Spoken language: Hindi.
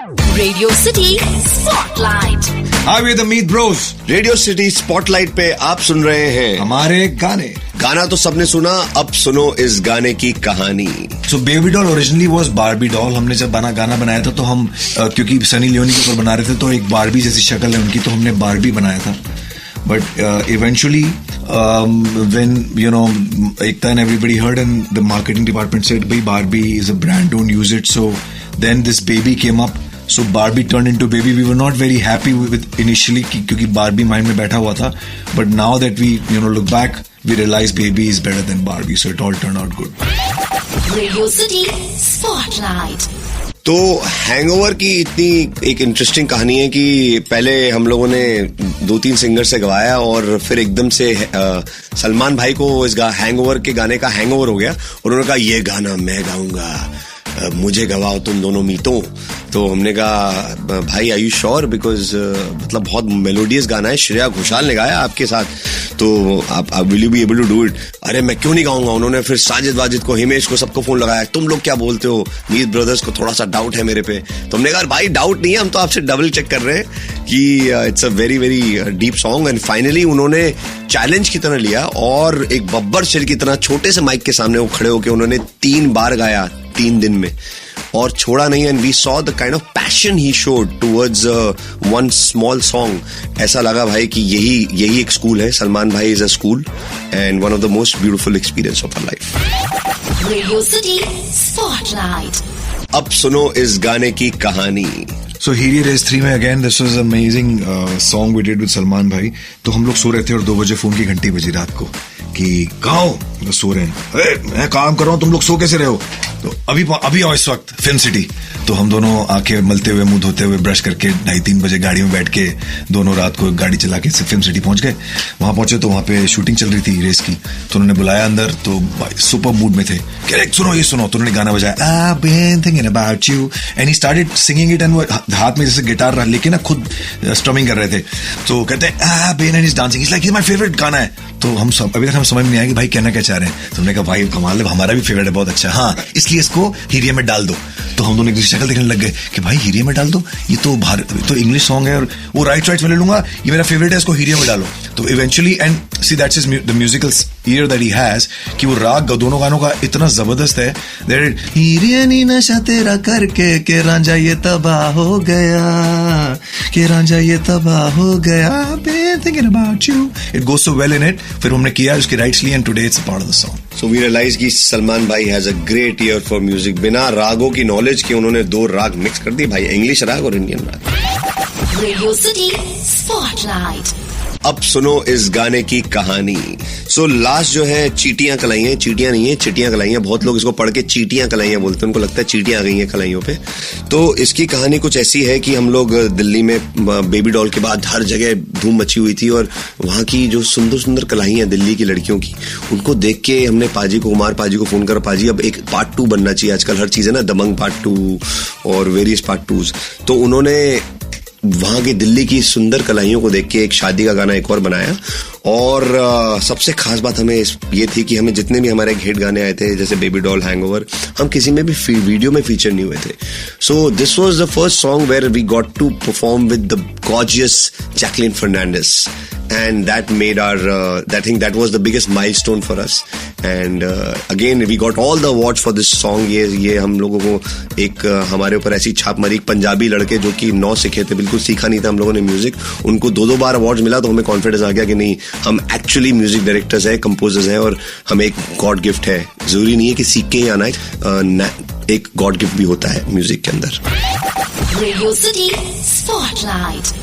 Radio City spotlight. Hi with Amit Bros. Radio City spotlight पे आप सुन रहे हैं हमारे गाने। गाना तो सबने सुना, अब सुनो इस गाने की कहानी। So baby doll originally was Barbie doll. हमने जब गाना बनाया था तो हम क्योंकि सनी लियोनी के ऊपर बना रहे थे तो एक बारबी जैसी शक्ल है उनकी, तो हमने बारबी बनाया था। But eventually, when Ekta and everybody heard, and the marketing department said, "Bhai, Barbie is a brand, don't use it." So then this baby came up. So Barbie turned into baby. We were not very happy with initially, क्योंकि Barbie mind में बैठा हुआ था. But now that we look back, we realize baby is better than Barbie. So it all turned out good. Radio City Spotlight. तो हैंगओवर की इतनी एक इंटरेस्टिंग कहानी है कि पहले हम लोगों ने 2-3 सिंगर से गवाया और फिर एकदम से सलमान भाई को इस हैंगओवर के गाने का हैंगओवर हो गया और उन्होंने कहा ये गाना मैं गाऊंगा, मुझे गवाओ तुम दोनों मीतों। तो हमने कहा भाई आर यू श्योर, बिकॉज मतलब बहुत मेलोडियस गाना है, श्रेया घोषाल ने गाया आपके साथ, तो आप will you be able to do it? अरे मैं क्यों नहीं गाऊंगा। उन्होंने फिर साजिद वाजिद को, हिमेश को, सबको फोन लगाया, तुम लोग क्या बोलते हो? मीत ब्रदर्स को थोड़ा सा डाउट है मेरे पे। तो हमने कहा भाई डाउट नहीं है, हम तो आपसे डबल चेक कर रहे हैं कि it's a very very deep song. And finally उन्होंने चैलेंज की तरह लिया और एक बब्बर शेर की तरह छोटे से माइक के सामने वो खड़े होकर उन्होंने 3 बार गाया 3 दिन में और छोड़ा नहीं। And we saw the kind of passion he showed towards one small song. ऐसा लगा भाई कि यही एक स्कूल है। सलमान भाई is a school and one of the most beautiful experience of our life. Radio City Spotlight. अब सुनो इस गाने की कहानी। So Hiri Race 3 में again this was amazing song we did with Salman भाई। तो हम लोग सो रहे थे और 2 बजे फोन की घंटी बजी रात को कि कहाँ हो? तो सो रहे हैं। मैं काम कर रहा हूँ, तुम लोग सो कैसे रहे हो? तो अभी आओ इस वक्त फिल्म सिटी। तो हम दोनों आके मलते हुए, मुंह धोते हुए, ब्रश करके 2:30-3 बजे गाड़ी में बैठ के दोनों रात को गाड़ी चला के फिल्म सिटी पहुंच गए। वहां पहुंचे तो वहां पे शूटिंग चल रही थी रेस की, तो उन्होंने बुलाया अंदर। तो सुपर मूड में थे, कह रहे सुनो ये सुनो। तो उन्होंने गाना बजाया I've been thinking about you and he started singing it, and वो हाथ में जैसे गिटार रहा लेके ना खुद स्ट्रमिंग कर रहे थे। तो कहते हैं I've been and he's dancing, he's like it's my favorite गाना है। तो हम अभी तक हम समझ में नहीं आया कि भाई कहना क्या चाह रहे हैं। तो हमने कहा भाई कमाल है, हमारा भी फेवरेट है, बहुत अच्छा, हाँ इसलिए इसको हीरिया में डाल दो। तो हम दोनों एक दूसरी शक्ल देखने लग गए कि भाई हीरिया में डाल दो, ये तो इंग्लिश सॉन्ग है और वो राइट में ले लूंगा, ये मेरा फेवरेट है, इसको हीरिया में डालो। तो eventually and see that's his the musical year that he has कि वो राग दोनों गानों का इतना जबरदस्त है दैट हीरिया नी नशा तेरा करके के रांझा ये तबाह हो गया, के रांझा ये तबाह हो गया, been thinking about you. It goes so well in it. फिर हमने किया उसके राइट्स लिए and today it's a part of the song. So we realize कि सलमान भाई has a great ear for music. बिना रागों की नॉलेज के उन्होंने 2 राग मिक्स कर दी भाई, इंग्लिश राग और इंडियन राग। Radio City Spotlight. अब सुनो इस गाने की कहानी। सो लास्ट जो है चीटियां कलाइयां, चीटियां नहीं है चिटियां कलाइयां। बहुत लोग इसको पढ़ के चीटियां कलाइयां बोलते हैं, उनको लगता है चीटियां आ गई हैं कलाइयों पे। तो इसकी कहानी कुछ ऐसी है कि हम लोग दिल्ली में बेबी डॉल के बाद हर जगह धूम मची हुई थी और वहां की जो सुंदर सुंदर कलाइयां दिल्ली की लड़कियों की, उनको देख के हमने पाजी को, कुमार पाजी को फोन करा, पाजी अब एक पार्ट 2 बनना चाहिए, आजकल हर चीज है ना, दबंग पार्ट 2 और वेरियस पार्ट 2s। तो उन्होंने वहां की दिल्ली की सुंदर कलाइयों को देख के एक शादी का गाना एक और बनाया। और सबसे खास बात हमें ये थी कि हमें जितने भी हमारे हिट गाने आए थे जैसे बेबी डॉल, हैंगओवर, हम किसी में भी वीडियो में फीचर नहीं हुए थे। So this was the first song where we got to perform with the gorgeous Jacqueline Fernandez and that made our I think that was the biggest milestone for us and again we got all the awards for this song। ये हम लोगों को एक हमारे ऊपर ऐसी छाप मारी, पंजाबी लड़के जो कि 9 सीखे थे, बिल्कुल सीखा नहीं था हम लोगों ने म्यूजिक, उनको 2-2 बार अवार्ड्स मिला। तो हमें कॉन्फिडेंस आ गया कि नहीं, हम एक्चुअली म्यूजिक डायरेक्टर्स हैं, कंपोजर्स हैं और हमें एक गॉड गिफ्ट है। जरूरी नहीं है कि सीख के ही आना है, एक गॉड गिफ्ट भी होता है म्यूजिक के अंदर। Radio City spotlight.